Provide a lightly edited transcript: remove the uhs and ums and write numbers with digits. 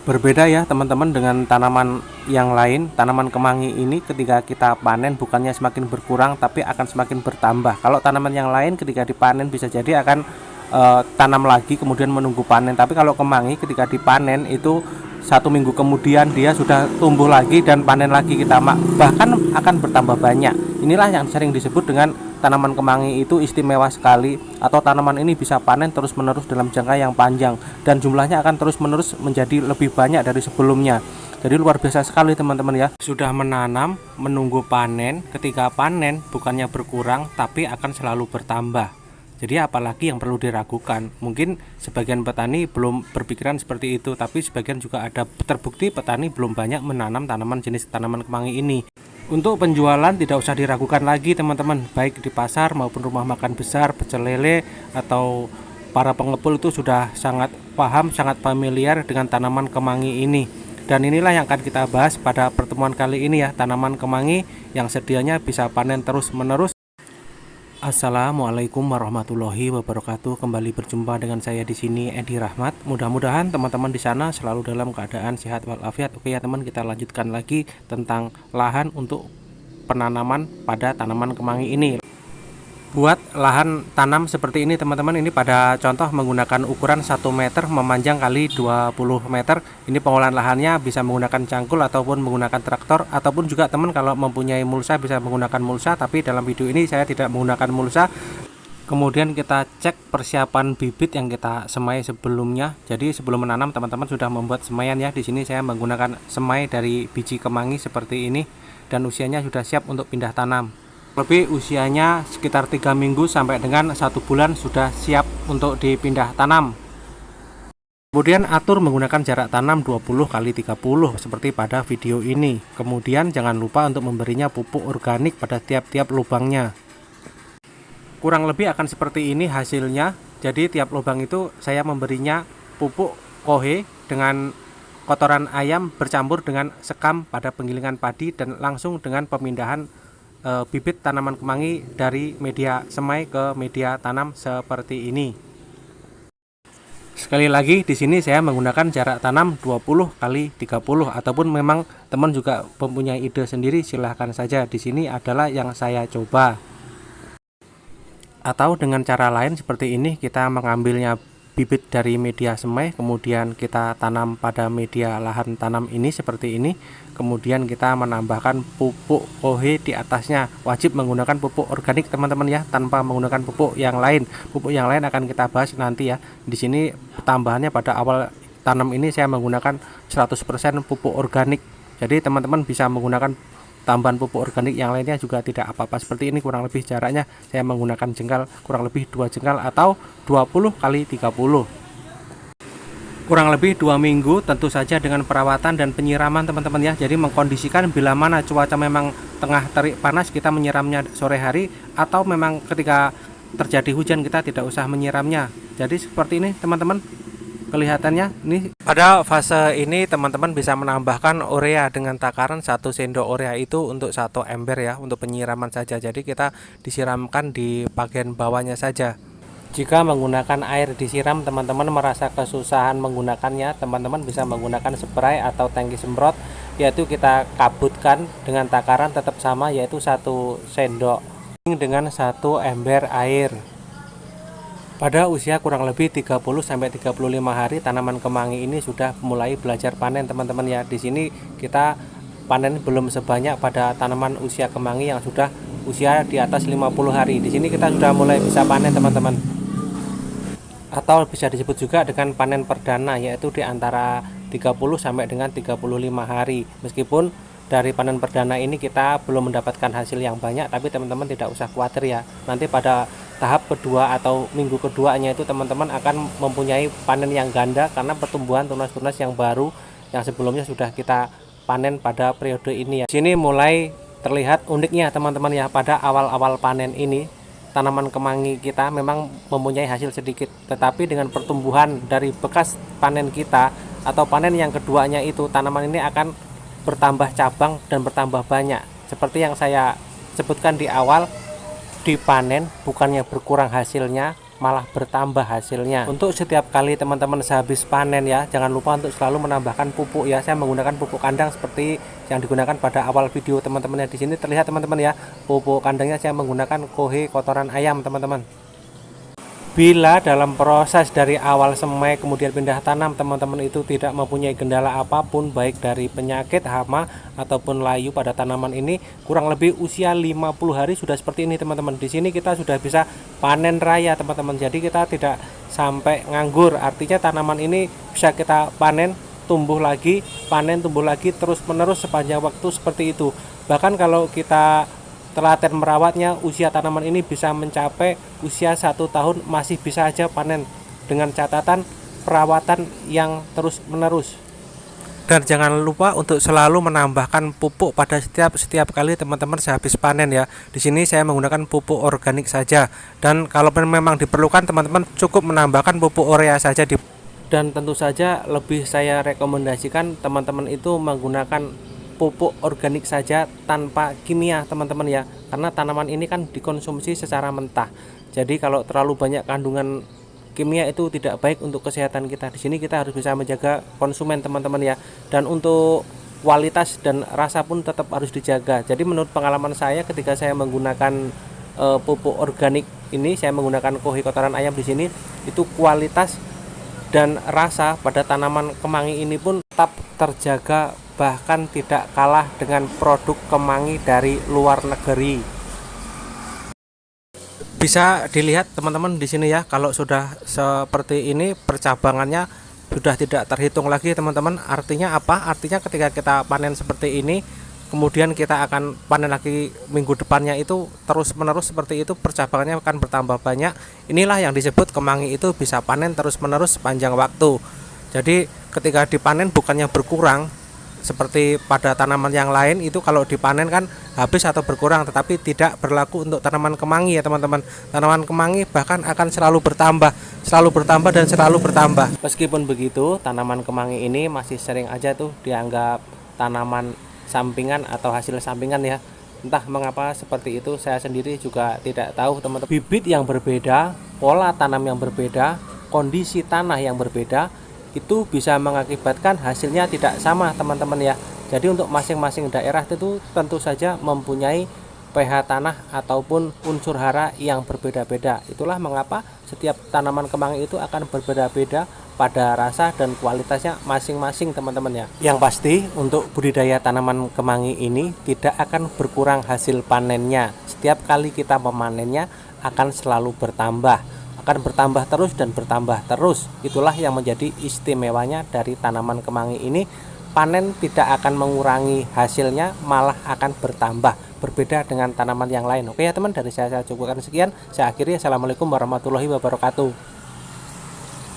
Berbeda ya teman-teman dengan tanaman yang lain. Tanaman kemangi ini ketika kita panen bukannya semakin berkurang tapi akan semakin bertambah. Kalau tanaman yang lain ketika dipanen bisa jadi akan tanam lagi kemudian menunggu panen. Tapi kalau kemangi ketika dipanen itu 1 minggu kemudian dia sudah tumbuh lagi dan panen lagi kita, bahkan akan bertambah banyak. Inilah yang sering disebut dengan tanaman kemangi itu istimewa sekali, atau tanaman ini bisa panen terus menerus dalam jangka yang panjang dan jumlahnya akan terus menerus menjadi lebih banyak dari sebelumnya. Jadi luar biasa sekali teman-teman ya. Sudah menanam menunggu panen, ketika panen bukannya berkurang tapi akan selalu bertambah. Jadi apalagi yang perlu diragukan. Mungkin sebagian petani belum berpikiran seperti itu, tapi sebagian juga ada terbukti petani belum banyak menanam tanaman jenis tanaman kemangi ini. Untuk penjualan tidak usah diragukan lagi teman-teman, baik di pasar maupun rumah makan besar, pecel lele atau para pengepul itu sudah sangat paham, sangat familiar dengan tanaman kemangi ini. Dan inilah yang akan kita bahas pada pertemuan kali ini ya, tanaman kemangi yang sedianya bisa panen terus menerus. Assalamualaikum warahmatullahi wabarakatuh. Kembali berjumpa dengan saya di sini, Edi Rahmat. Mudah-mudahan teman-teman di sana selalu dalam keadaan sehat walafiat. Oke ya teman, kita lanjutkan lagi tentang lahan untuk penanaman pada tanaman kemangi ini. Buat lahan tanam seperti ini teman-teman, ini pada contoh menggunakan ukuran 1 meter memanjang kali 20 meter. Ini pengolahan lahannya bisa menggunakan cangkul ataupun menggunakan traktor, ataupun juga teman kalau mempunyai mulsa bisa menggunakan mulsa, tapi dalam video ini saya tidak menggunakan mulsa. Kemudian kita cek persiapan bibit yang kita semai sebelumnya. Jadi sebelum menanam teman-teman sudah membuat semaian ya. Di sini saya menggunakan semai dari biji kemangi seperti ini dan usianya sudah siap untuk pindah tanam. Lebih usianya sekitar 3 minggu sampai dengan 1 bulan sudah siap untuk dipindah tanam. Kemudian atur menggunakan jarak tanam 20 kali 30 seperti pada video ini. Kemudian jangan lupa untuk memberinya pupuk organik pada tiap-tiap lubangnya. Kurang lebih akan seperti ini hasilnya. Jadi tiap lubang itu saya memberinya pupuk kohe dengan kotoran ayam bercampur dengan sekam pada penggilingan padi dan langsung dengan pemindahan bibit tanaman kemangi dari media semai ke media tanam seperti ini. Sekali lagi di sini saya menggunakan jarak tanam 20 kali 30, ataupun memang teman juga mempunyai ide sendiri silahkan saja. Di sini adalah yang saya coba. Atau dengan cara lain seperti ini, kita mengambilnya bibit dari media semai, kemudian kita tanam pada media lahan tanam ini seperti ini. Kemudian kita menambahkan pupuk kohe di atasnya. Wajib menggunakan pupuk organik teman-teman ya, tanpa menggunakan pupuk yang lain. Pupuk yang lain akan kita bahas nanti ya. Di sini tambahannya pada awal tanam ini saya menggunakan 100% pupuk organik. Jadi teman-teman bisa menggunakan tambahan pupuk organik yang lainnya juga tidak apa-apa. Seperti ini kurang lebih jaraknya saya menggunakan jengkal kurang lebih 2 jengkal atau 20 kali 30. Kurang lebih 2 minggu tentu saja dengan perawatan dan penyiraman teman-teman ya. Jadi mengkondisikan bila mana cuaca memang tengah terik panas kita menyiramnya sore hari, atau memang ketika terjadi hujan kita tidak usah menyiramnya. Jadi seperti ini teman-teman kelihatannya. Ini pada fase ini teman-teman bisa menambahkan urea dengan takaran 1 sendok urea itu untuk 1 ember ya, untuk penyiraman saja. Jadi kita disiramkan di bagian bawahnya saja. Jika menggunakan air disiram teman-teman merasa kesusahan menggunakannya, teman-teman bisa menggunakan spray atau tangki semprot, yaitu kita kabutkan dengan takaran tetap sama, yaitu 1 sendok dengan 1 ember air. Pada usia kurang lebih 30-35 hari tanaman kemangi ini sudah mulai belajar panen teman-teman ya. Di sini kita panen belum sebanyak pada tanaman usia kemangi yang sudah usia di atas 50 hari. Di sini kita sudah mulai bisa panen teman-teman. Atau bisa disebut juga dengan panen perdana, yaitu di antara 30 sampai dengan 35 hari. Meskipun dari panen perdana ini kita belum mendapatkan hasil yang banyak, tapi teman-teman tidak usah khawatir ya. Nanti pada tahap kedua atau minggu keduanya itu teman-teman akan mempunyai panen yang ganda karena pertumbuhan tunas-tunas yang baru yang sebelumnya sudah kita panen pada periode ini ya. Di sini mulai terlihat uniknya teman-teman ya, pada awal-awal panen ini tanaman kemangi kita memang mempunyai hasil sedikit, tetapi dengan pertumbuhan dari bekas panen kita atau panen yang keduanya itu tanaman ini akan bertambah cabang dan bertambah banyak. Seperti yang saya sebutkan di awal, dipanen bukannya berkurang hasilnya, malah bertambah hasilnya. Untuk setiap kali teman-teman sehabis panen ya, jangan lupa untuk selalu menambahkan pupuk ya. Saya menggunakan pupuk kandang seperti yang digunakan pada awal video teman-teman ya. Di sini terlihat teman-teman ya, pupuk kandangnya saya menggunakan kohe kotoran ayam teman-teman. Bila dalam proses dari awal semai kemudian pindah tanam teman-teman itu tidak mempunyai kendala apapun, baik dari penyakit, hama ataupun layu pada tanaman ini, kurang lebih usia 50 hari sudah seperti ini teman-teman. Di sini kita sudah bisa panen raya teman-teman. Jadi kita tidak sampai nganggur. Artinya tanaman ini bisa kita panen, tumbuh lagi, panen, tumbuh lagi terus-menerus sepanjang waktu seperti itu. Bahkan kalau kita telaten merawatnya, usia tanaman ini bisa mencapai usia 1 tahun, masih bisa aja panen dengan catatan perawatan yang terus menerus. Dan jangan lupa untuk selalu menambahkan pupuk pada setiap kali teman-teman sehabis panen ya. Di sini saya menggunakan pupuk organik saja, dan kalau memang diperlukan teman-teman cukup menambahkan pupuk urea saja dan tentu saja lebih saya rekomendasikan teman-teman itu menggunakan pupuk organik saja tanpa kimia teman-teman ya, karena tanaman ini kan dikonsumsi secara mentah. Jadi kalau terlalu banyak kandungan kimia itu tidak baik untuk kesehatan kita. Di sini kita harus bisa menjaga konsumen teman-teman ya, dan untuk kualitas dan rasa pun tetap harus dijaga. Jadi menurut pengalaman saya ketika saya menggunakan pupuk organik ini, saya menggunakan kohe kotoran ayam di sini, itu kualitas dan rasa pada tanaman kemangi ini pun tetap terjaga, bahkan tidak kalah dengan produk kemangi dari luar negeri. Bisa dilihat teman-teman di sini ya, kalau sudah seperti ini percabangannya sudah tidak terhitung lagi teman-teman. Artinya apa? Artinya ketika kita panen seperti ini, kemudian kita akan panen lagi minggu depannya, itu terus menerus seperti itu, percabangannya akan bertambah banyak. Inilah yang disebut kemangi itu bisa panen terus menerus sepanjang waktu. Jadi ketika dipanen bukannya berkurang seperti pada tanaman yang lain, itu kalau dipanen kan habis atau berkurang, tetapi tidak berlaku untuk tanaman kemangi ya teman-teman. Tanaman kemangi bahkan akan selalu bertambah dan selalu bertambah. Meskipun begitu, tanaman kemangi ini masih sering aja tuh dianggap tanaman sampingan atau hasil sampingan ya. Entah mengapa seperti itu, saya sendiri juga tidak tahu teman-teman. Bibit yang berbeda, pola tanam yang berbeda, kondisi tanah yang berbeda, itu bisa mengakibatkan hasilnya tidak sama teman-teman ya. Jadi untuk masing-masing daerah itu tentu saja mempunyai pH tanah ataupun unsur hara yang berbeda-beda. Itulah mengapa setiap tanaman kemangi itu akan berbeda-beda pada rasa dan kualitasnya masing-masing teman-teman ya. Yang pasti untuk budidaya tanaman kemangi ini tidak akan berkurang hasil panennya. Setiap kali kita memanennya akan selalu bertambah, akan bertambah terus dan bertambah terus. Itulah yang menjadi istimewanya dari tanaman kemangi ini. Panen tidak akan mengurangi hasilnya, malah akan bertambah, berbeda dengan tanaman yang lain. Oke ya teman, dari saya cukupkan sekian. Saya akhiri. Assalamualaikum warahmatullahi wabarakatuh.